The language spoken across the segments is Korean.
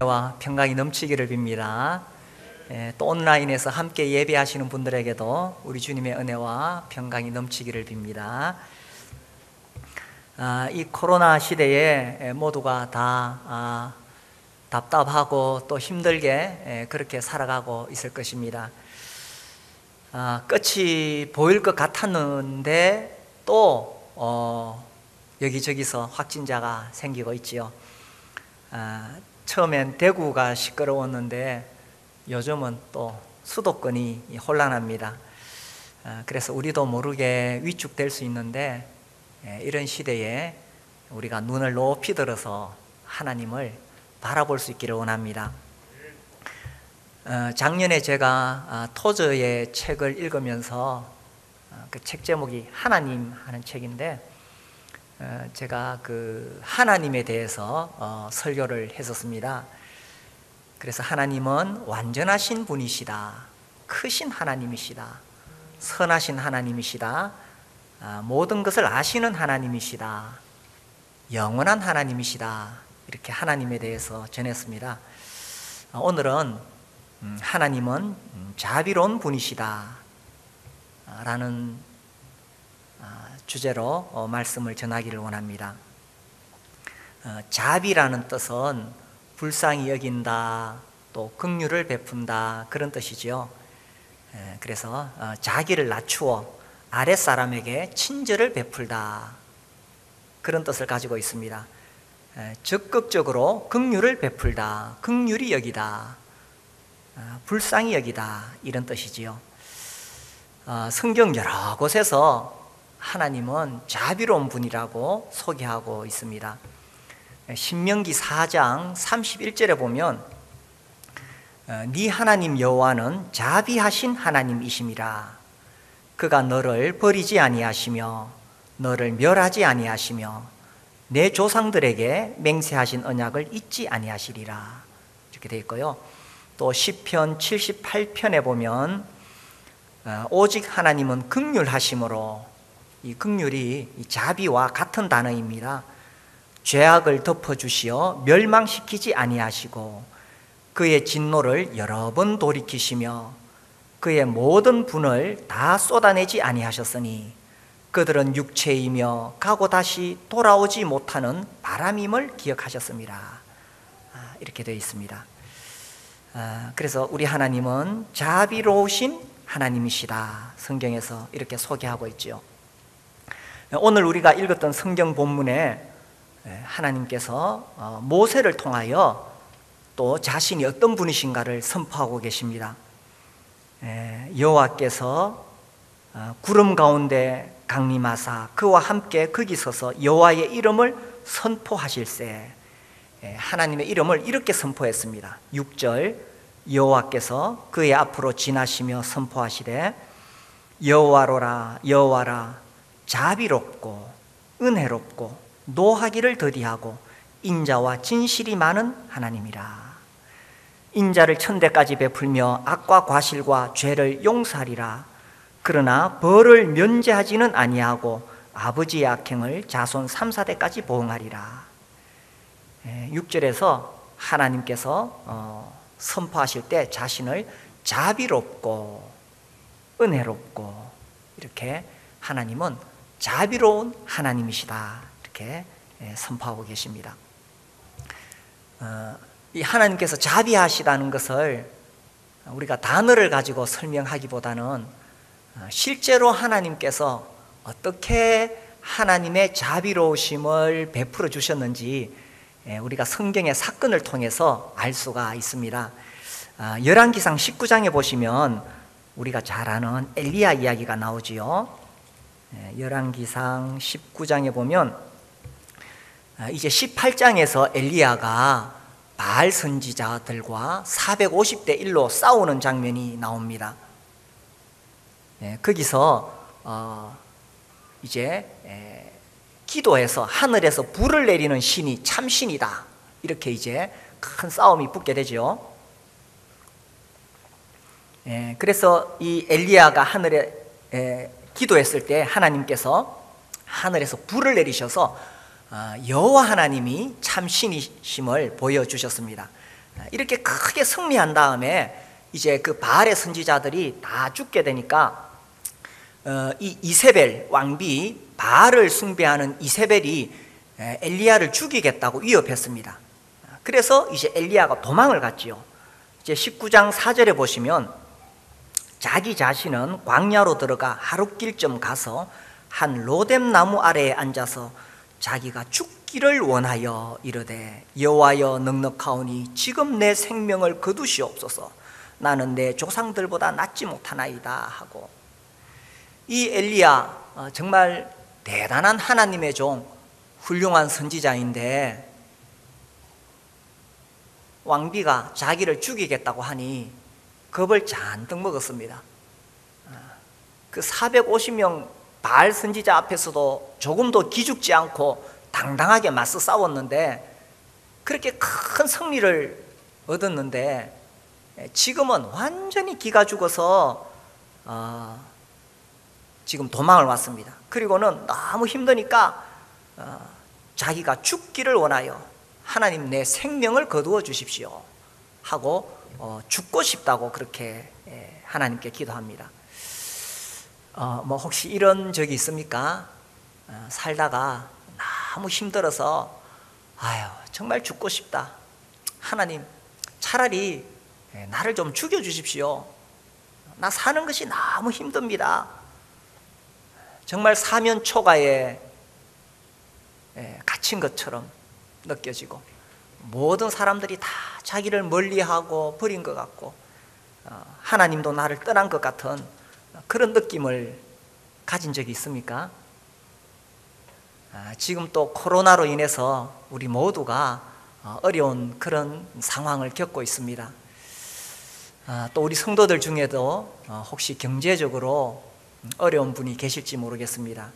와 평강이 넘치기를 빕니다. 또 온라인에서 함께 예배하시는 분들에게도 우리 주님의 은혜와 평강이 넘치기를 빕니다. 이 코로나 시대에 모두가 다 답답하고 또 힘들게 그렇게 살아가고 있을 것입니다. 끝이 보일 것 같았는데 또 여기저기서 확진자가 생기고 있지요. 처음엔 대구가 시끄러웠는데 요즘은 또 수도권이 혼란합니다. 그래서 우리도 모르게 위축될 수 있는데 이런 시대에 우리가 눈을 높이 들어서 하나님을 바라볼 수 있기를 원합니다. 작년에 제가 토저의 책을 읽으면서 그 책 제목이 하나님 하는 책인데 제가 그 하나님에 대해서 설교를 했었습니다. 그래서 하나님은 완전하신 분이시다, 크신 하나님이시다, 선하신 하나님이시다, 모든 것을 아시는 하나님이시다, 영원한 하나님이시다, 이렇게 하나님에 대해서 전했습니다. 오늘은 하나님은 자비로운 분이시다 라는 주제로 말씀을 전하기를 원합니다. 자비라는 뜻은 불쌍히 여긴다, 또 긍휼을 베푼다, 그런 뜻이죠. 그래서 자기를 낮추어 아랫사람에게 친절을 베풀다, 그런 뜻을 가지고 있습니다. 적극적으로 긍휼을 베풀다, 긍휼히 여기다, 불쌍히 여기다, 이런 뜻이지요. 성경 여러 곳에서 하나님은 자비로운 분이라고 소개하고 있습니다. 신명기 4장 31절에 보면 네 하나님 여호와는 자비하신 하나님이심이라. 그가 너를 버리지 아니하시며 너를 멸하지 아니하시며 내 조상들에게 맹세하신 언약을 잊지 아니하시리라, 이렇게 되어 있고요. 또 시편 78편에 보면 오직 하나님은 긍휼하심으로, 이 긍휼이 이 자비와 같은 단어입니다. 죄악을 덮어주시어 멸망시키지 아니하시고 그의 진노를 여러 번 돌이키시며 그의 모든 분을 다 쏟아내지 아니하셨으니 그들은 육체이며 가고 다시 돌아오지 못하는 바람임을 기억하셨습니다. 이렇게 되어 있습니다. 그래서 우리 하나님은 자비로우신 하나님이시다, 성경에서 이렇게 소개하고 있죠. 오늘 우리가 읽었던 성경 본문에 하나님께서 모세를 통하여 또 자신이 어떤 분이신가를 선포하고 계십니다. 여호와께서 구름 가운데 강림하사 그와 함께 거기 서서 여호와의 이름을 선포하실세. 하나님의 이름을 이렇게 선포했습니다. 6절, 여호와께서 그의 앞으로 지나시며 선포하시되 여호와로라, 여호와라, 자비롭고 은혜롭고 노하기를 더디하고 인자와 진실이 많은 하나님이라. 인자를 천대까지 베풀며 악과 과실과 죄를 용서하리라. 그러나 벌을 면제하지는 아니하고 아버지의 악행을 자손 3, 4대까지 보응하리라. 6절에서 하나님께서 선포하실 때 자신을 자비롭고 은혜롭고, 이렇게 하나님은 자비로운 하나님이시다, 이렇게 선포하고 계십니다. 이 하나님께서 자비하시다는 것을 우리가 단어를 가지고 설명하기보다는 실제로 하나님께서 어떻게 하나님의 자비로우심을 베풀어 주셨는지 우리가 성경의 사건을 통해서 알 수가 있습니다. 열왕기상 19장에 보시면 우리가 잘 아는 엘리야 이야기가 나오지요. 열왕기상 19장에 보면 이제 18장에서 엘리야가 바알 선지자들과 450대 1로 싸우는 장면이 나옵니다. 거기서 이제 기도해서 하늘에서 불을 내리는 신이 참신이다, 이렇게 이제 큰 싸움이 붙게 되죠. 그래서 이 엘리야가 하늘에 기도했을 때 하나님께서 하늘에서 불을 내리셔서 여호와 하나님이 참신이심을 보여주셨습니다. 이렇게 크게 승리한 다음에 이제 그 바알의 선지자들이 다 죽게 되니까 이 이세벨 왕비, 바알을 숭배하는 이세벨이 엘리야를 죽이겠다고 위협했습니다. 그래서 이제 엘리야가 도망을 갔지요. 이제 19장 4절에 보시면 자기 자신은 광야로 들어가 하룻길쯤 가서 한 로뎀 나무 아래에 앉아서 자기가 죽기를 원하여 이르되 여호와여 넉넉하오니 지금 내 생명을 거두시옵소서. 나는 내 조상들보다 낫지 못하나이다 하고, 이 엘리야 정말 대단한 하나님의 종, 훌륭한 선지자인데 왕비가 자기를 죽이겠다고 하니 겁을 잔뜩 먹었습니다. 그 450명 바알 선지자 앞에서도 조금도 기죽지 않고 당당하게 맞서 싸웠는데 그렇게 큰 승리를 얻었는데 지금은 완전히 기가 죽어서 지금 도망을 왔습니다. 그리고는 너무 힘드니까 자기가 죽기를 원하여 하나님 내 생명을 거두어 주십시오 하고 죽고 싶다고 그렇게 하나님께 기도합니다. 뭐 혹시 이런 적이 있습니까? 살다가 너무 힘들어서 아유 정말 죽고 싶다, 하나님 차라리 나를 좀 죽여주십시오, 나 사는 것이 너무 힘듭니다. 정말 사면초가에 갇힌 것처럼 느껴지고 모든 사람들이 다 자기를 멀리하고 버린 것 같고 하나님도 나를 떠난 것 같은 그런 느낌을 가진 적이 있습니까? 지금 또 코로나로 인해서 우리 모두가 어려운 그런 상황을 겪고 있습니다. 또 우리 성도들 중에도 혹시 경제적으로 어려운 분이 계실지 모르겠습니다.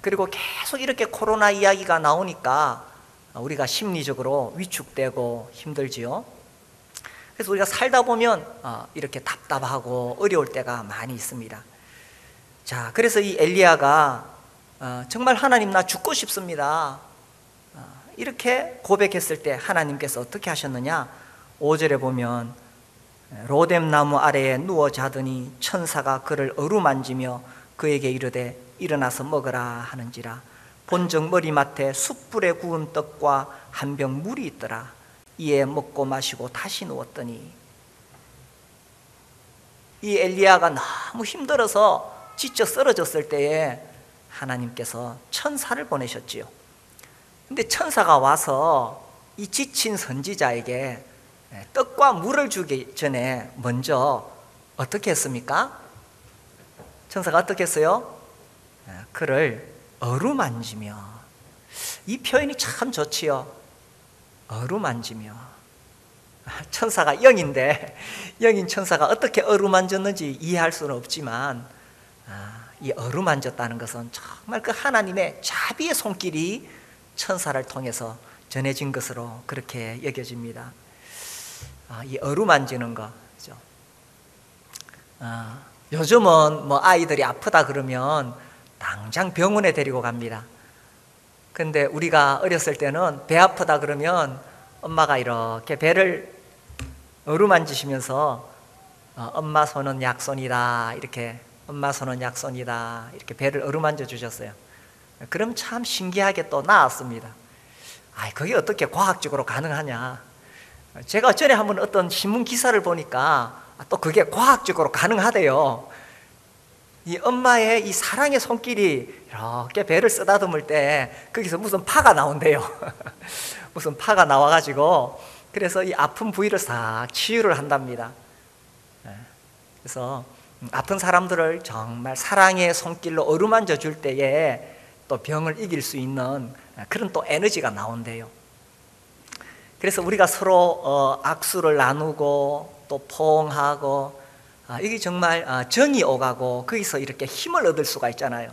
그리고 계속 이렇게 코로나 이야기가 나오니까 우리가 심리적으로 위축되고 힘들지요. 그래서 우리가 살다 보면 이렇게 답답하고 어려울 때가 많이 있습니다. 자, 그래서 이 엘리야가 정말 하나님 나 죽고 싶습니다 이렇게 고백했을 때 하나님께서 어떻게 하셨느냐? 5절에 보면 로뎀 나무 아래에 누워 자더니 천사가 그를 어루만지며 그에게 이르되 일어나서 먹으라 하는지라. 본적 머리맡에 숯불에 구운 떡과 한 병 물이 있더라. 이에 먹고 마시고 다시 누웠더니, 이 엘리야가 너무 힘들어서 지쳐 쓰러졌을 때에 하나님께서 천사를 보내셨지요. 근데 천사가 와서 이 지친 선지자에게 떡과 물을 주기 전에 먼저 어떻게 했습니까? 천사가 어떻게 했어요? 그를 어루만지며. 이 표현이 참 좋지요. 어루만지며. 천사가 영인데 영인 천사가 어떻게 어루만졌는지 이해할 수는 없지만 이 어루만졌다는 것은 정말 그 하나님의 자비의 손길이 천사를 통해서 전해진 것으로 그렇게 여겨집니다. 이 어루만지는 거죠. 요즘은 뭐 아이들이 아프다 그러면 당장 병원에 데리고 갑니다. 근데 우리가 어렸을 때는 배 아프다 그러면 엄마가 이렇게 배를 어루만지시면서 엄마 손은 약손이다, 이렇게 엄마 손은 약손이다, 이렇게 배를 어루만져 주셨어요. 그럼 참 신기하게 또 나았습니다. 그게 어떻게 과학적으로 가능하냐? 제가 전에 한번 어떤 신문 기사를 보니까 또 그게 과학적으로 가능하대요. 이 엄마의 이 사랑의 손길이 이렇게 배를 쓰다듬을 때 거기서 무슨 파가 나온대요. 무슨 파가 나와가지고 그래서 이 아픈 부위를 싹 치유를 한답니다. 그래서 아픈 사람들을 정말 사랑의 손길로 어루만져 줄 때에 또 병을 이길 수 있는 그런 또 에너지가 나온대요. 그래서 우리가 서로 악수를 나누고 또 포옹하고 이게 정말 정이 오가고 거기서 이렇게 힘을 얻을 수가 있잖아요.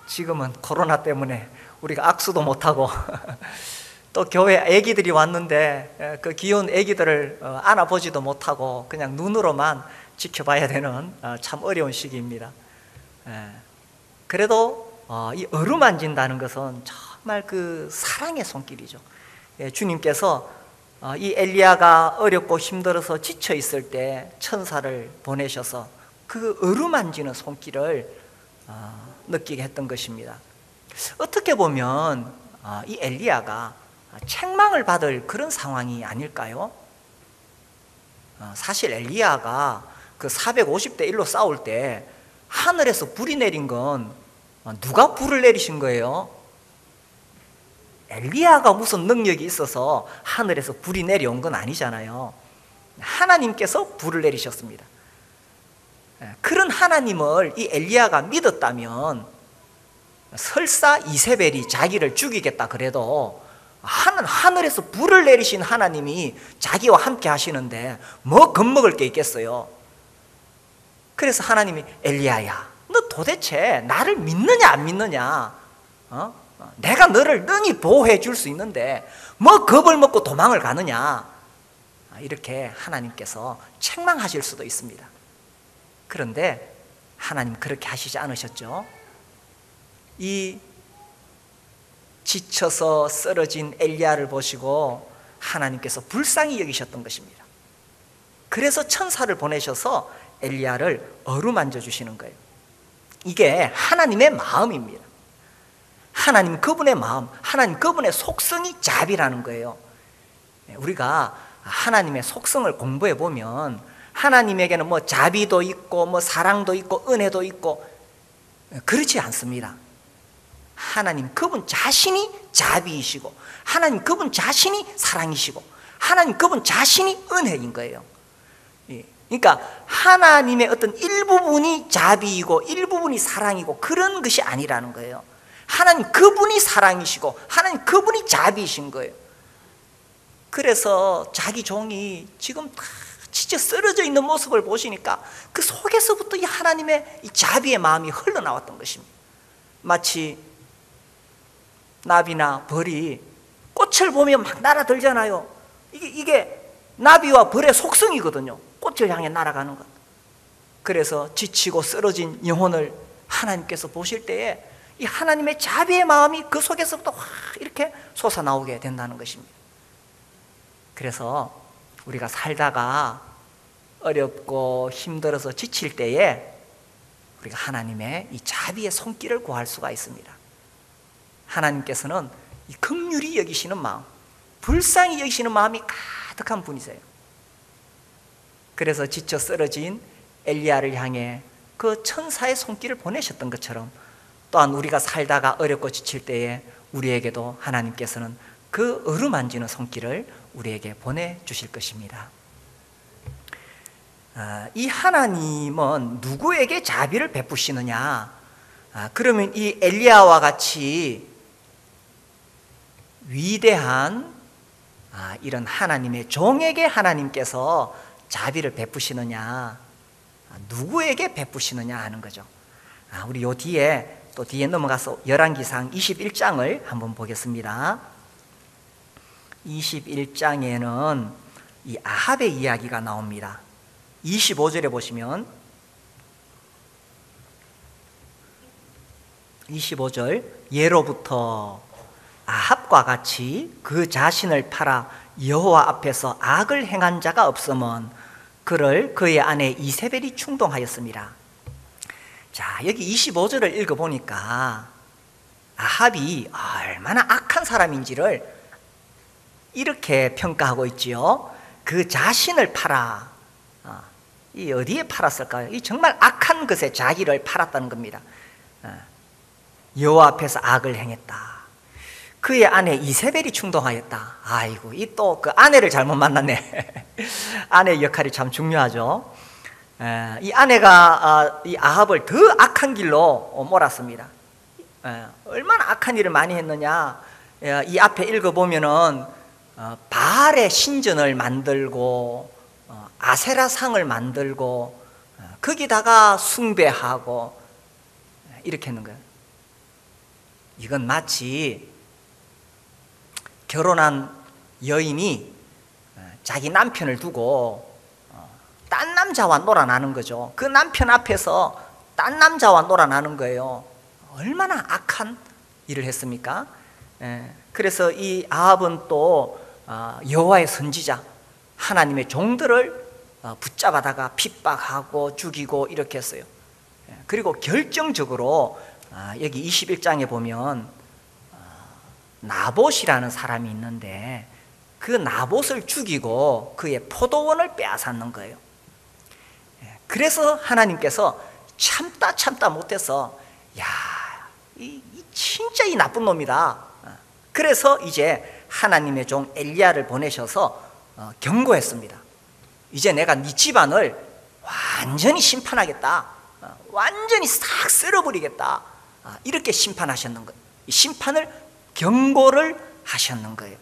지금은 코로나 때문에 우리가 악수도 못하고 또 교회 애기들이 왔는데 그 귀여운 애기들을 안아보지도 못하고 그냥 눈으로만 지켜봐야 되는 참 어려운 시기입니다. 그래도 이 어루만진다는 것은 정말 그 사랑의 손길이죠. 주님께서 이 엘리야가 어렵고 힘들어서 지쳐 있을 때 천사를 보내셔서 그 어루만지는 손길을 느끼게 했던 것입니다. 어떻게 보면 이 엘리야가 책망을 받을 그런 상황이 아닐까요? 사실 엘리야가 그 450대 1로 싸울 때 하늘에서 불이 내린 건 누가 불을 내리신 거예요? 엘리야가 무슨 능력이 있어서 하늘에서 불이 내려온 건 아니잖아요. 하나님께서 불을 내리셨습니다. 그런 하나님을 이 엘리야가 믿었다면 설사 이세벨이 자기를 죽이겠다 그래도 하늘에서 불을 내리신 하나님이 자기와 함께 하시는데 뭐 겁먹을 게 있겠어요. 그래서 하나님이 엘리야야, 너 도대체 나를 믿느냐 안 믿느냐? 내가 너를 능히 보호해 줄 수 있는데 뭐 겁을 먹고 도망을 가느냐? 이렇게 하나님께서 책망하실 수도 있습니다. 그런데 하나님 그렇게 하시지 않으셨죠. 이 지쳐서 쓰러진 엘리야를 보시고 하나님께서 불쌍히 여기셨던 것입니다. 그래서 천사를 보내셔서 엘리야를 어루만져 주시는 거예요. 이게 하나님의 마음입니다. 하나님 그분의 마음, 하나님 그분의 속성이 자비라는 거예요. 우리가 하나님의 속성을 공부해 보면 하나님에게는 뭐 자비도 있고 뭐 사랑도 있고 은혜도 있고 그렇지 않습니다. 하나님 그분 자신이 자비이시고 하나님 그분 자신이 사랑이시고 하나님 그분 자신이 은혜인 거예요. 그러니까 하나님의 어떤 일부분이 자비이고 일부분이 사랑이고 그런 것이 아니라는 거예요. 하나님 그분이 사랑이시고 하나님 그분이 자비이신 거예요. 그래서 자기 종이 지금 다 진짜 쓰러져 있는 모습을 보시니까 그 속에서부터 이 하나님의 이 자비의 마음이 흘러나왔던 것입니다. 마치 나비나 벌이 꽃을 보면 막 날아들잖아요. 이게 나비와 벌의 속성이거든요. 꽃을 향해 날아가는 것. 그래서 지치고 쓰러진 영혼을 하나님께서 보실 때에 이 하나님의 자비의 마음이 그 속에서부터 확 이렇게 솟아나오게 된다는 것입니다. 그래서 우리가 살다가 어렵고 힘들어서 지칠 때에 우리가 하나님의 이 자비의 손길을 구할 수가 있습니다. 하나님께서는 이 긍휼히 여기시는 마음, 불쌍히 여기시는 마음이 가득한 분이세요. 그래서 지쳐 쓰러진 엘리야를 향해 그 천사의 손길을 보내셨던 것처럼 또한 우리가 살다가 어렵고 지칠 때에 우리에게도 하나님께서는 그 어루만지는 손길을 우리에게 보내주실 것입니다. 이 하나님은 누구에게 자비를 베푸시느냐? 그러면 이 엘리야와 같이 위대한 이런 하나님의 종에게 하나님께서 자비를 베푸시느냐, 누구에게 베푸시느냐 하는 거죠. 우리 요 뒤에 또 뒤에 넘어가서 열왕기상 21장을 한번 보겠습니다. 21장에는 이 아합의 이야기가 나옵니다. 25절에 보시면 25절 예로부터 아합과 같이 그 자신을 팔아 여호와 앞에서 악을 행한 자가 없으면 그를 그의 아내 이세벨이 충동하였습니다. 자, 여기 25절을 읽어보니까 아합이 얼마나 악한 사람인지를 이렇게 평가하고 있지요. 그 자신을 팔아. 이 어디에 팔았을까요? 이 정말 악한 것에 자기를 팔았다는 겁니다. 여호와 앞에서 악을 행했다. 그의 아내 이세벨이 충동하였다. 아이고, 이 또 그 아내를 잘못 만났네. 아내의 역할이 참 중요하죠. 이 아내가 이 아합을 더 악한 길로 몰았습니다. 얼마나 악한 일을 많이 했느냐. 이 앞에 읽어보면은 바알의 신전을 만들고 아세라 상을 만들고 거기다가 숭배하고 이렇게 했는 거예요. 이건 마치 결혼한 여인이 자기 남편을 두고 딴 남자와 놀아나는 거죠. 그 남편 앞에서 딴 남자와 놀아나는 거예요. 얼마나 악한 일을 했습니까? 그래서 이 아합은 또 여호와의 선지자, 하나님의 종들을 붙잡아다가 핍박하고 죽이고 이렇게 했어요. 그리고 결정적으로 여기 21장에 보면 나봇이라는 사람이 있는데 그 나봇을 죽이고 그의 포도원을 빼앗았는 거예요. 그래서 하나님께서 참다 못해서 진짜 이 나쁜 놈이다. 그래서 이제 하나님의 종 엘리야를 보내셔서 경고했습니다. 이제 내가 네 집안을 완전히 심판하겠다. 완전히 싹 쓸어버리겠다. 이렇게 심판하셨는 거예요. 심판을 경고를 하셨는 거예요.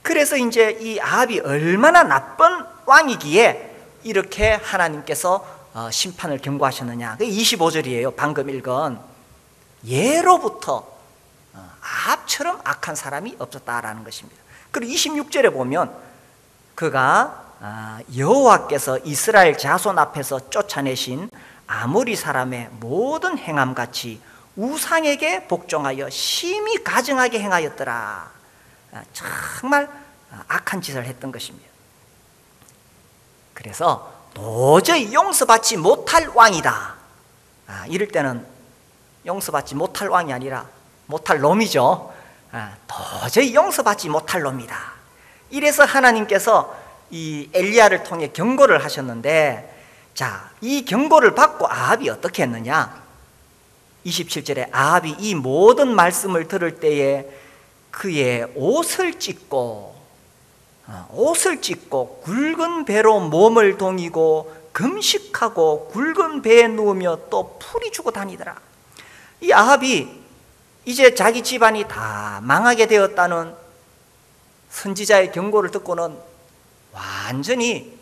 그래서 이제 이 아합이 얼마나 나쁜 왕이기에 이렇게 하나님께서 심판을 경고하셨느냐. 그게 25절이에요. 방금 읽은 예로부터 아합처럼 악한 사람이 없었다라는 것입니다. 그리고 26절에 보면 그가 여호와께서 이스라엘 자손 앞에서 쫓아내신 아모리 사람의 모든 행함같이 우상에게 복종하여 심히 가증하게 행하였더라. 정말 악한 짓을 했던 것입니다. 그래서 도저히 용서받지 못할 왕이다. 이럴 때는 용서받지 못할 왕이 아니라 못할 놈이죠. 도저히 용서받지 못할 놈이다. 이래서 하나님께서 이 엘리야를 통해 경고를 하셨는데, 자, 이 경고를 받고 아합이 어떻게 했느냐? 27절에 아합이 이 모든 말씀을 들을 때에 그의 옷을 찢고 굵은 배로 몸을 동이고 금식하고 굵은 배에 누우며 또 풀이 주고 다니더라. 이 아합이 이제 자기 집안이 다 망하게 되었다는 선지자의 경고를 듣고는 완전히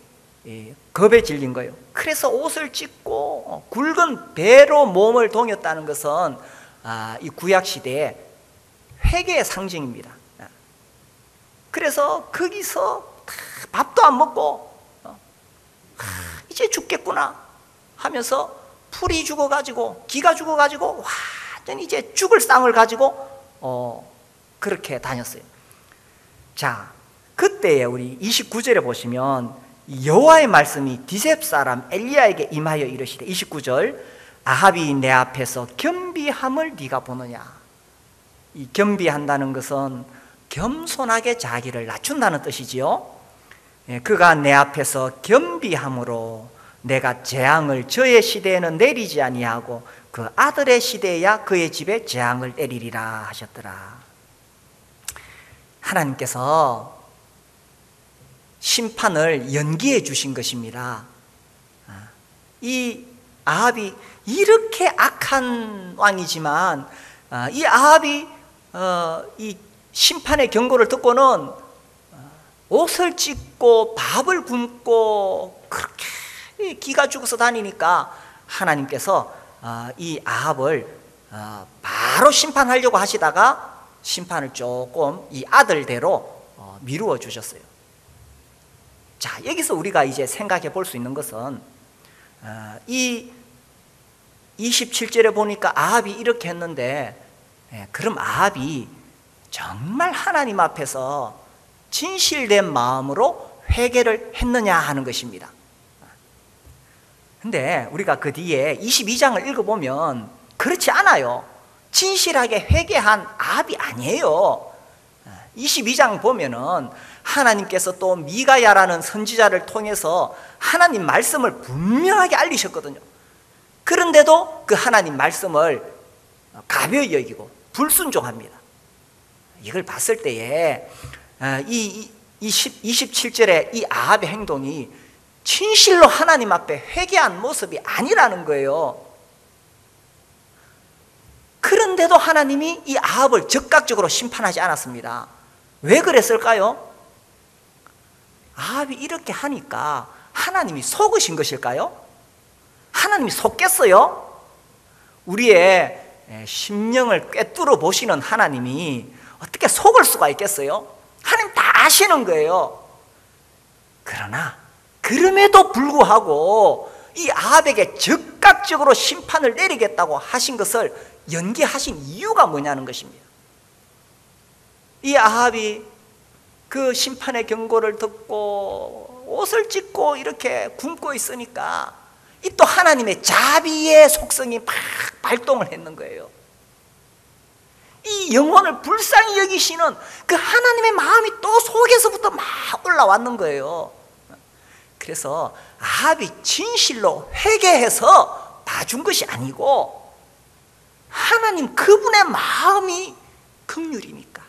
겁에 질린 거예요. 그래서 옷을 찢고 굵은 배로 몸을 동였다는 것은 이 구약시대의 회개의 상징입니다. 그래서 거기서 밥도 안 먹고 이제 죽겠구나 하면서 풀이 죽어가지고 기가 죽어가지고 완전히 이제 죽을 쌍을 가지고 그렇게 다녔어요. 자, 그때에 우리 29절에 보시면 여호와의 말씀이 디셉 사람 엘리야에게 임하여 이르시되, 29절, 아합이 내 앞에서 겸비함을 네가 보느냐. 이 겸비한다는 것은 겸손하게 자기를 낮춘다는 뜻이지요. 그가 내 앞에서 겸비함으로 내가 재앙을 저의 시대에는 내리지 아니하고 그 아들의 시대에야 그의 집에 재앙을 내리리라 하셨더라. 하나님께서 심판을 연기해 주신 것입니다. 이 아합이 이렇게 악한 왕이지만 이 아합이 이 심판의 경고를 듣고는 옷을 찢고 밥을 굶고 그렇게 기가 죽어서 다니니까 하나님께서 이 아합을 바로 심판하려고 하시다가 심판을 조금 이 아들대로 미루어 주셨어요. 자, 여기서 우리가 이제 생각해 볼 수 있는 것은 이 27절에 보니까 아합이 이렇게 했는데, 그럼 아합이 정말 하나님 앞에서 진실된 마음으로 회개를 했느냐 하는 것입니다. 근데 우리가 그 뒤에 22장을 읽어보면 그렇지 않아요. 진실하게 회개한 아합이 아니에요. 22장 보면은 하나님께서 또 미가야라는 선지자를 통해서 하나님 말씀을 분명하게 알리셨거든요. 그런데도 그 하나님 말씀을 가벼이 여기고 불순종합니다. 이걸 봤을 때에 이 27절의 이 아합의 행동이 진실로 하나님 앞에 회개한 모습이 아니라는 거예요. 그런데도 하나님이 이 아합을 즉각적으로 심판하지 않았습니다. 왜 그랬을까요? 아합이 이렇게 하니까 하나님이 속으신 것일까요? 하나님이 속겠어요? 우리의 심령을 꿰뚫어 보시는 하나님이 어떻게 속을 수가 있겠어요? 하나님 다 아시는 거예요. 그러나 그럼에도 불구하고 이 아합에게 즉각적으로 심판을 내리겠다고 하신 것을 연기하신 이유가 뭐냐는 것입니다. 이 아합이 그 심판의 경고를 듣고 옷을 찢고 이렇게 굶고 있으니까 이 또 하나님의 자비의 속성이 막 발동을 했는 거예요. 이 영혼을 불쌍히 여기시는 그 하나님의 마음이 또 속에서부터 막 올라왔는 거예요. 그래서 아합이 진실로 회개해서 봐준 것이 아니고 하나님 그분의 마음이 긍휼이니까,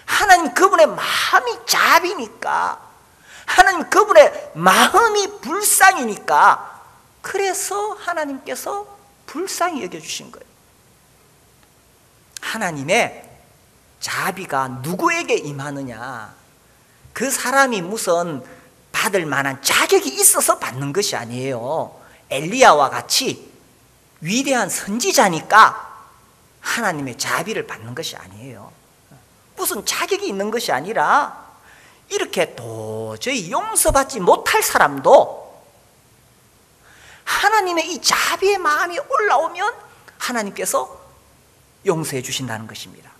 하나님 그분의 마음이 자비니까, 하나님 그분의 마음이 불쌍이니까, 그래서 하나님께서 불쌍히 여겨주신 거예요. 하나님의 자비가 누구에게 임하느냐, 그 사람이 무슨 받을 만한 자격이 있어서 받는 것이 아니에요. 엘리야와 같이 위대한 선지자니까 하나님의 자비를 받는 것이 아니에요. 무슨 자격이 있는 것이 아니라 이렇게 도저히 용서받지 못할 사람도 하나님의 이 자비의 마음이 올라오면 하나님께서 용서해 주신다는 것입니다.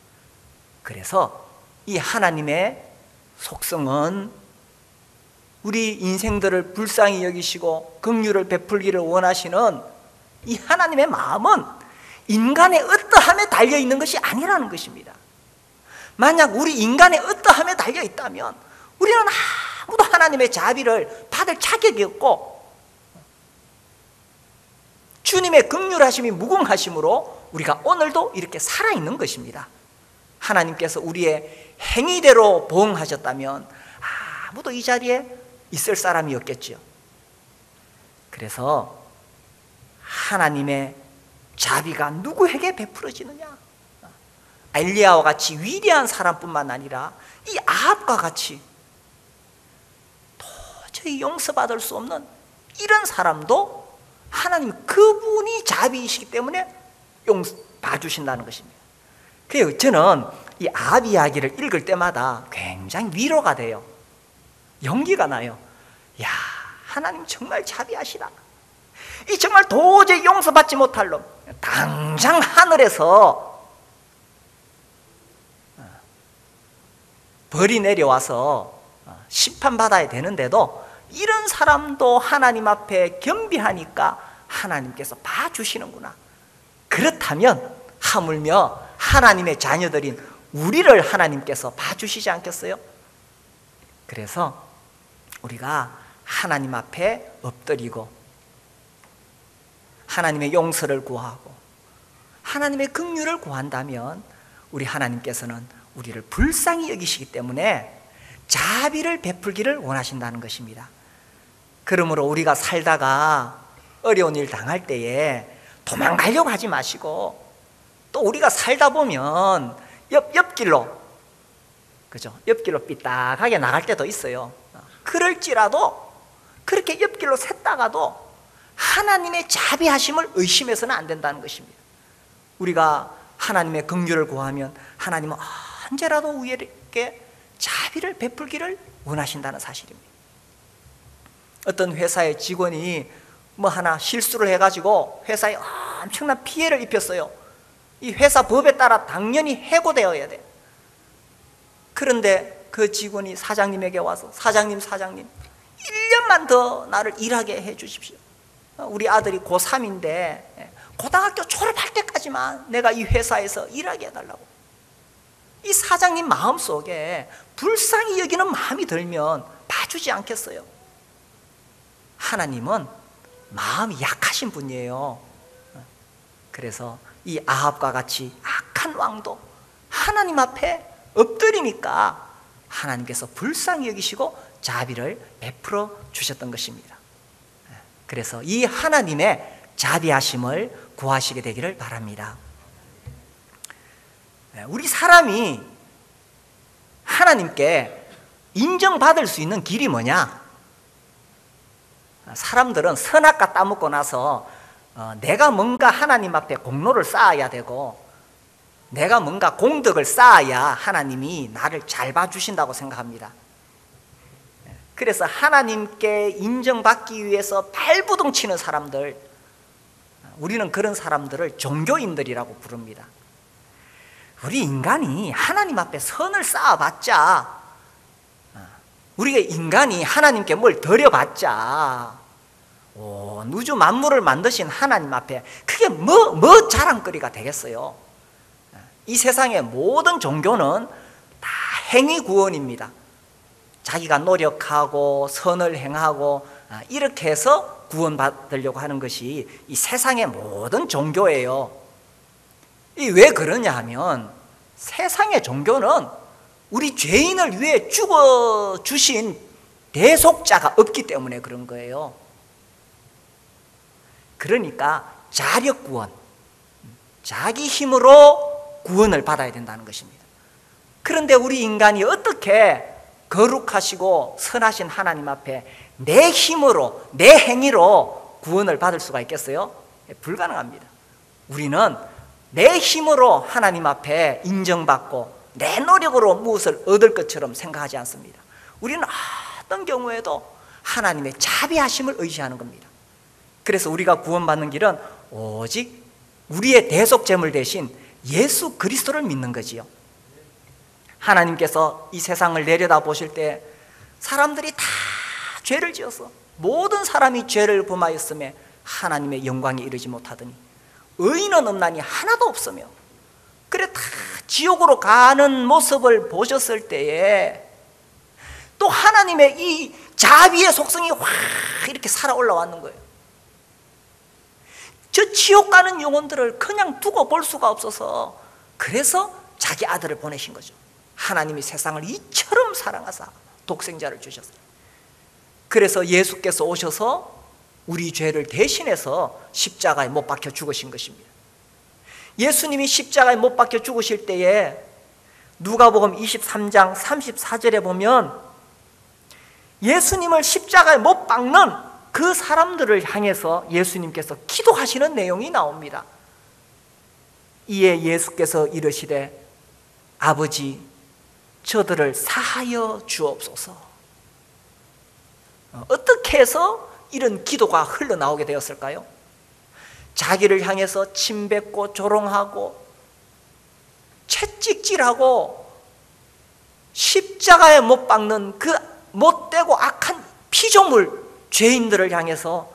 그래서 이 하나님의 속성은 우리 인생들을 불쌍히 여기시고 긍휼을 베풀기를 원하시는 이 하나님의 마음은 인간의 어떠함에 달려있는 것이 아니라는 것입니다. 만약 우리 인간의 어떠함에 달려있다면 우리는 아무도 하나님의 자비를 받을 자격이 없고 주님의 긍휼하심이 무궁하심으로 우리가 오늘도 이렇게 살아있는 것입니다. 하나님께서 우리의 행위대로 보응하셨다면 아무도 이 자리에 있을 사람이 없겠지요. 그래서 하나님의 자비가 누구에게 베풀어지느냐, 엘리야와 같이 위대한 사람뿐만 아니라 이 아합과 같이 도저히 용서받을 수 없는 이런 사람도 하나님 그분이 자비이시기 때문에 봐주신다는 것입니다. 그래서 저는 이 아합 이야기를 읽을 때마다 굉장히 위로가 돼요. 용기가 나요. 야, 하나님 정말 자비하시다. 이 정말 도저히 용서받지 못할 놈 당장 하늘에서 벌이 내려와서 심판받아야 되는데도 이런 사람도 하나님 앞에 겸비하니까 하나님께서 봐주시는구나. 그렇다면 하물며 하나님의 자녀들인 우리를 하나님께서 봐주시지 않겠어요? 그래서 우리가 하나님 앞에 엎드리고 하나님의 용서를 구하고 하나님의 긍휼을 구한다면 우리 하나님께서는 우리를 불쌍히 여기시기 때문에 자비를 베풀기를 원하신다는 것입니다. 그러므로 우리가 살다가 어려운 일 당할 때에 도망가려고 하지 마시고, 또 우리가 살다 보면 옆길로, 그죠? 옆길로 삐딱하게 나갈 때도 있어요. 그럴지라도 그렇게 옆길로 샜다가도 하나님의 자비하심을 의심해서는 안 된다는 것입니다. 우리가 하나님의 긍휼을 구하면 하나님은 언제라도 우리에게 자비를 베풀기를 원하신다는 사실입니다. 어떤 회사의 직원이 뭐 하나 실수를 해가지고 회사에 엄청난 피해를 입혔어요. 이 회사 법에 따라 당연히 해고되어야 돼요. 그런데 그 직원이 사장님에게 와서 사장님 1년만 더 나를 일하게 해 주십시오. 우리 아들이 고3인데 고등학교 졸업할 때까지만 내가 이 회사에서 일하게 해달라고. 이 사장님 마음속에 불쌍히 여기는 마음이 들면 봐주지 않겠어요? 하나님은 마음이 약하신 분이에요. 그래서 이 아합과 같이 악한 왕도 하나님 앞에 엎드리니까 하나님께서 불쌍히 여기시고 자비를 베풀어 주셨던 것입니다. 그래서 이 하나님의 자비하심을 구하시게 되기를 바랍니다. 우리 사람이 하나님께 인정받을 수 있는 길이 뭐냐? 사람들은 선악과 따먹고 나서 내가 뭔가 하나님 앞에 공로를 쌓아야 되고 내가 뭔가 공덕을 쌓아야 하나님이 나를 잘 봐주신다고 생각합니다. 그래서 하나님께 인정받기 위해서 발부둥 치는 사람들, 우리는 그런 사람들을 종교인들이라고 부릅니다. 우리 인간이 하나님 앞에 선을 쌓아봤자, 우리가 인간이 하나님께 뭘 드려봤자, 우주 만물을 만드신 하나님 앞에 그게 뭐 자랑거리가 되겠어요? 이 세상의 모든 종교는 다 행위 구원입니다. 자기가 노력하고 선을 행하고 이렇게 해서 구원받으려고 하는 것이 이 세상의 모든 종교예요. 왜 그러냐 하면, 세상의 종교는 우리 죄인을 위해 죽어주신 대속자가 없기 때문에 그런 거예요. 그러니까 자력 구원, 자기 힘으로 구원을 받아야 된다는 것입니다. 그런데 우리 인간이 어떻게 거룩하시고 선하신 하나님 앞에 내 힘으로, 내 행위로 구원을 받을 수가 있겠어요? 불가능합니다. 우리는 내 힘으로 하나님 앞에 인정받고 내 노력으로 무엇을 얻을 것처럼 생각하지 않습니다. 우리는 어떤 경우에도 하나님의 자비하심을 의지하는 겁니다. 그래서 우리가 구원받는 길은 오직 우리의 대속제물 대신 예수 그리스도를 믿는 거지요. 하나님께서 이 세상을 내려다 보실 때 사람들이 다 죄를 지어서 모든 사람이 죄를 범하였으며 하나님의 영광에 이르지 못하더니 의인은 없나니 하나도 없으며, 그래 다 지옥으로 가는 모습을 보셨을 때에 또 하나님의 이 자비의 속성이 확 이렇게 살아 올라왔는 거예요. 저 지옥 가는 영혼들을 그냥 두고 볼 수가 없어서, 그래서 자기 아들을 보내신 거죠. 하나님이 세상을 이처럼 사랑하사 독생자를 주셨어요. 그래서 예수께서 오셔서 우리 죄를 대신해서 십자가에 못 박혀 죽으신 것입니다. 예수님이 십자가에 못 박혀 죽으실 때에 누가복음 23장 34절에 보면 예수님을 십자가에 못 박는 그 사람들을 향해서 예수님께서 기도하시는 내용이 나옵니다. 이에 예수께서 이르시되 아버지 저들을 사하여 주옵소서. 어떻게 해서 이런 기도가 흘러나오게 되었을까요? 자기를 향해서 침뱉고 조롱하고 채찍질하고 십자가에 못 박는 그 못되고 악한 피조물 죄인들을 향해서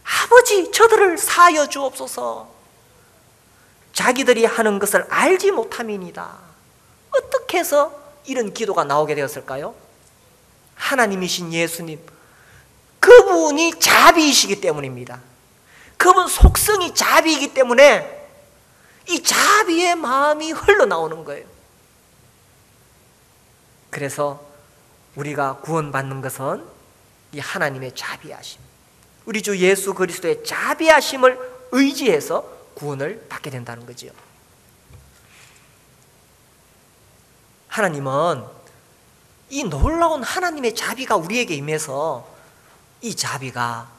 아버지 저들을 사하여 주옵소서. 자기들이 하는 것을 알지 못함이니이다. 어떻게 해서 이런 기도가 나오게 되었을까요? 하나님이신 예수님, 그분이 자비이시기 때문입니다. 그분 속성이 자비이기 때문에 이 자비의 마음이 흘러나오는 거예요. 그래서 우리가 구원받는 것은 이 하나님의 자비하심, 우리 주 예수 그리스도의 자비하심을 의지해서 구원을 받게 된다는 거죠. 하나님은 이 놀라운 하나님의 자비가 우리에게 임해서 이 자비가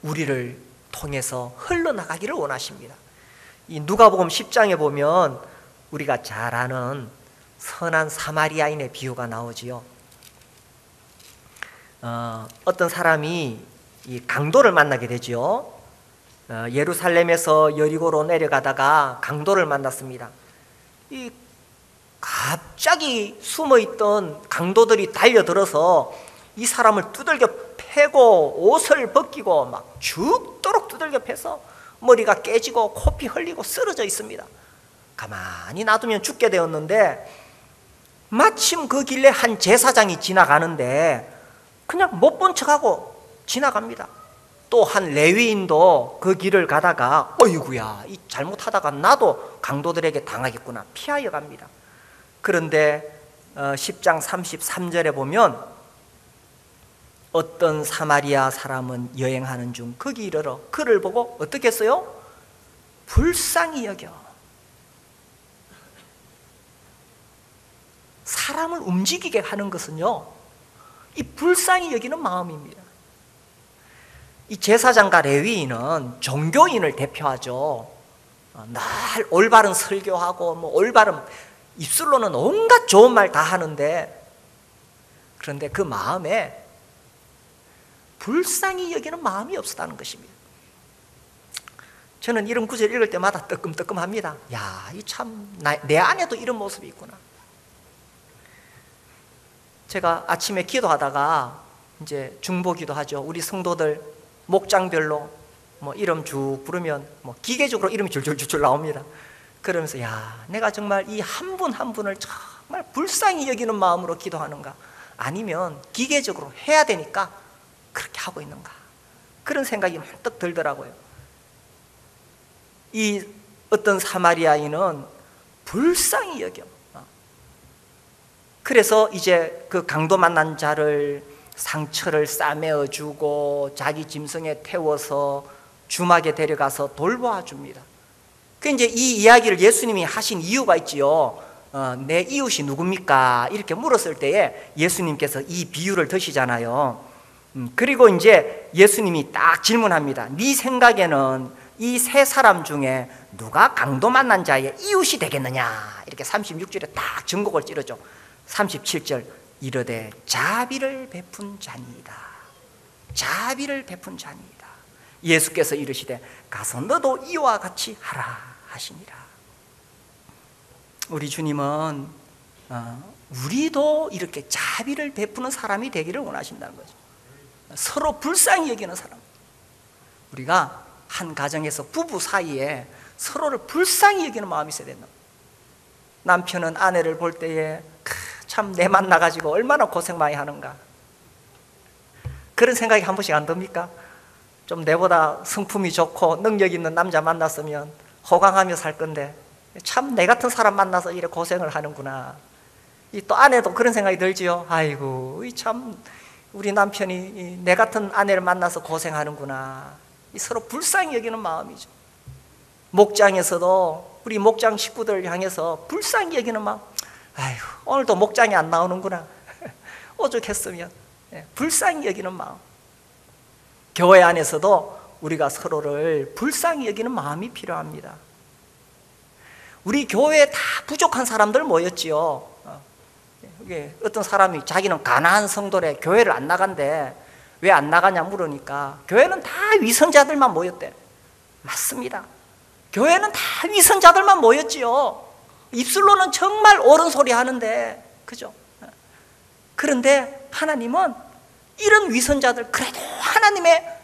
우리를 통해서 흘러나가기를 원하십니다. 이 누가복음 10장에 보면 우리가 잘 아는 선한 사마리아인의 비유가 나오지요. 어떤 사람이 이 강도를 만나게 되지요. 예루살렘에서 여리고로 내려가다가 강도를 만났습니다. 이 갑자기 숨어있던 강도들이 달려들어서 이 사람을 두들겨 패고 옷을 벗기고 막 죽도록 두들겨 패서 머리가 깨지고 코피 흘리고 쓰러져 있습니다. 가만히 놔두면 죽게 되었는데 마침 그 길에 한 제사장이 지나가는데 그냥 못 본 척하고 지나갑니다. 또 한 레위인도 그 길을 가다가 어이구야, 이 잘못하다가 나도 강도들에게 당하겠구나 피하여 갑니다. 그런데 10장 33절에 보면 어떤 사마리아 사람은 여행하는 중 거기 이르러 그를 보고 어떻게 했어요? 불쌍히 여겨. 사람을 움직이게 하는 것은요, 이 불쌍히 여기는 마음입니다. 이 제사장과 레위인은 종교인을 대표하죠. 날 올바른 설교하고 뭐 올바른 입술로는 온갖 좋은 말 다 하는데, 그런데 그 마음에 불쌍히 여기는 마음이 없었다는 것입니다. 저는 이런 구절 읽을 때마다 뜨끔뜨끔합니다. 야, 이 참 내 안에도 이런 모습이 있구나. 제가 아침에 기도하다가 이제 중보기도 하죠. 우리 성도들 목장별로 뭐 이름 쭉 부르면 뭐 기계적으로 이름이 줄줄줄 나옵니다. 그러면서 야, 내가 정말 이 한 분 한 분을 정말 불쌍히 여기는 마음으로 기도하는가, 아니면 기계적으로 해야 되니까 그렇게 하고 있는가, 그런 생각이 문득 들더라고요. 이 어떤 사마리아인은 불쌍히 여겨. 그래서 이제 그 강도 만난 자를 상처를 싸매어 주고 자기 짐승에 태워서 주막에 데려가서 돌보아 줍니다. 그 이제 이 이야기를 예수님이 하신 이유가 있지요. 내 이웃이 누굽니까? 이렇게 물었을 때에 예수님께서 이 비유를 드시잖아요. 그리고 이제 예수님이 딱 질문합니다. 네 생각에는 이 세 사람 중에 누가 강도 만난 자의 이웃이 되겠느냐? 이렇게 36절에 딱 증곡을 찌르죠. 37절, 이르되 자비를 베푼 자니이다. 자비를 베푼 자니이다. 예수께서 이르시되 가서 너도 이와 같이 하라 하시니라. 우리 주님은 우리도 이렇게 자비를 베푸는 사람이 되기를 원하신다는 거죠. 서로 불쌍히 여기는 사람. 우리가 한 가정에서 부부 사이에 서로를 불쌍히 여기는 마음이 있어야 된다. 남편은 아내를 볼 때에 참 내 만나가지고 얼마나 고생 많이 하는가, 그런 생각이 한 번씩 안 듭니까? 좀 내보다 성품이 좋고 능력 있는 남자 만났으면 호강하며 살 건데 참 내 같은 사람 만나서 이래 고생을 하는구나. 또 아내도 그런 생각이 들지요. 아이고, 참 우리 남편이 내 같은 아내를 만나서 고생하는구나. 서로 불쌍히 여기는 마음이죠. 목장에서도 우리 목장 식구들 향해서 불쌍히 여기는 마음. 아이고, 오늘도 목장에 안 나오는구나. 오죽했으면. 불쌍히 여기는 마음. 교회 안에서도 우리가 서로를 불쌍히 여기는 마음이 필요합니다. 우리 교회에 다 부족한 사람들 모였지요. 어떤 사람이 자기는 가난한 성도래 교회를 안 나간대. 왜 안 나가냐 물으니까 교회는 다 위선자들만 모였대. 맞습니다. 교회는 다 위선자들만 모였지요. 입술로는 정말 옳은 소리 하는데, 그죠? 그런데 하나님은 이런 위선자들, 그래도 하나님의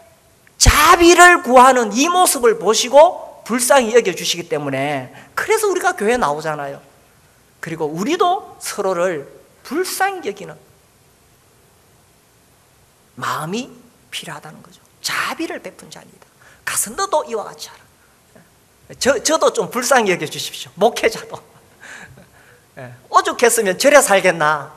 자비를 구하는 이 모습을 보시고 불쌍히 여겨주시기 때문에, 그래서 우리가 교회에 나오잖아요. 그리고 우리도 서로를 불쌍히 여기는 마음이 필요하다는 거죠. 자비를 베푼 자니다. 가서 너도 이와 같이 하라. 저도 좀 불쌍히 여겨주십시오. 목회자도. 오죽했으면 저래 살겠나.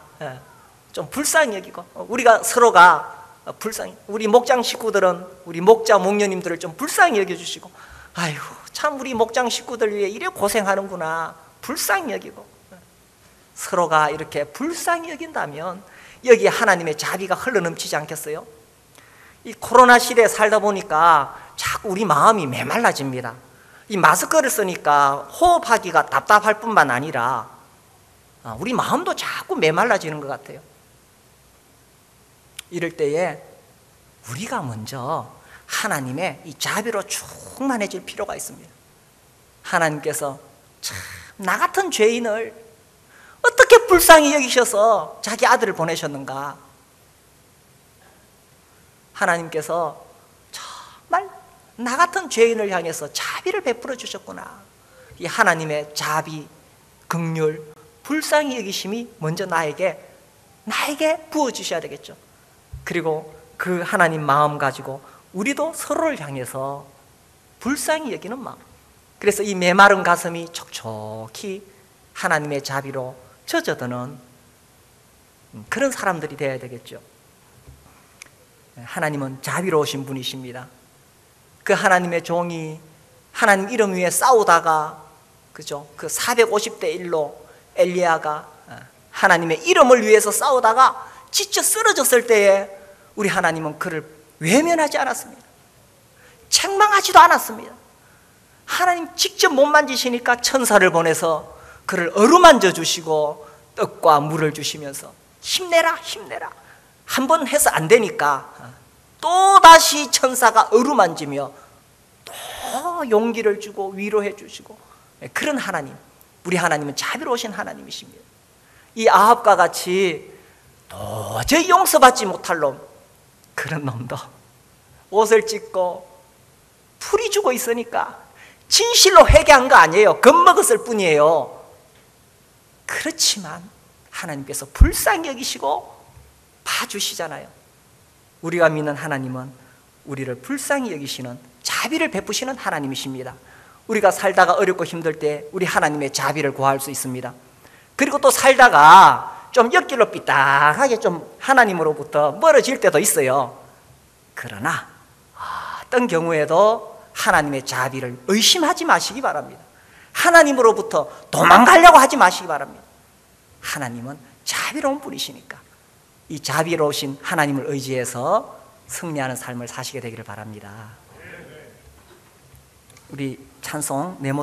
좀 불쌍히 여기고, 우리가 서로가 불쌍히, 우리 목장 식구들은 우리 목자 목녀님들을 좀 불쌍히 여겨주시고, 아이고 참 우리 목장 식구들 위해 이래 고생하는구나, 불쌍히 여기고. 서로가 이렇게 불쌍히 여긴다면 여기 하나님의 자비가 흘러넘치지 않겠어요? 이 코로나 시대에 살다 보니까 자꾸 우리 마음이 메말라집니다. 이 마스크를 쓰니까 호흡하기가 답답할 뿐만 아니라 우리 마음도 자꾸 메말라지는 것 같아요. 이럴 때에 우리가 먼저 하나님의 이 자비로 충만해질 필요가 있습니다. 하나님께서 참 나 같은 죄인을 어떻게 불쌍히 여기셔서 자기 아들을 보내셨는가. 하나님께서 정말 나 같은 죄인을 향해서 자비를 베풀어 주셨구나. 이 하나님의 자비, 긍휼, 불쌍히 여기심이 먼저 나에게 부어주셔야 되겠죠. 그리고 그 하나님 마음 가지고 우리도 서로를 향해서 불쌍히 여기는 마음. 그래서 이 메마른 가슴이 촉촉히 하나님의 자비로 젖어드는 그런 사람들이 되어야 되겠죠. 하나님은 자비로우신 분이십니다. 그 하나님의 종이 하나님 이름 위에 싸우다가, 그죠? 그 450대 1로 엘리야가 하나님의 이름을 위해서 싸우다가 지쳐 쓰러졌을 때에 우리 하나님은 그를 외면하지 않았습니다. 책망하지도 않았습니다. 하나님 직접 못 만지시니까 천사를 보내서 그를 어루만져 주시고 떡과 물을 주시면서 힘내라 힘내라. 한 번 해서 안 되니까 또다시 천사가 어루만지며 또 더 용기를 주고 위로해 주시고, 그런 하나님, 우리 하나님은 자비로우신 하나님이십니다. 이 아합과 같이 도저히 용서받지 못할 놈, 그런 놈도 옷을 찢고 풀이 죽어 있으니까 진실로 회개한 거 아니에요. 겁먹었을 뿐이에요. 그렇지만 하나님께서 불쌍히 여기시고 봐주시잖아요. 우리가 믿는 하나님은 우리를 불쌍히 여기시는, 자비를 베푸시는 하나님이십니다. 우리가 살다가 어렵고 힘들 때 우리 하나님의 자비를 구할 수 있습니다. 그리고 또 살다가 좀 옆길로 삐딱하게 좀 하나님으로부터 멀어질 때도 있어요. 그러나 어떤 경우에도 하나님의 자비를 의심하지 마시기 바랍니다. 하나님으로부터 도망가려고 하지 마시기 바랍니다. 하나님은 자비로운 분이시니까 이 자비로우신 하나님을 의지해서 승리하는 삶을 사시게 되기를 바랍니다. 우리 찬송 메모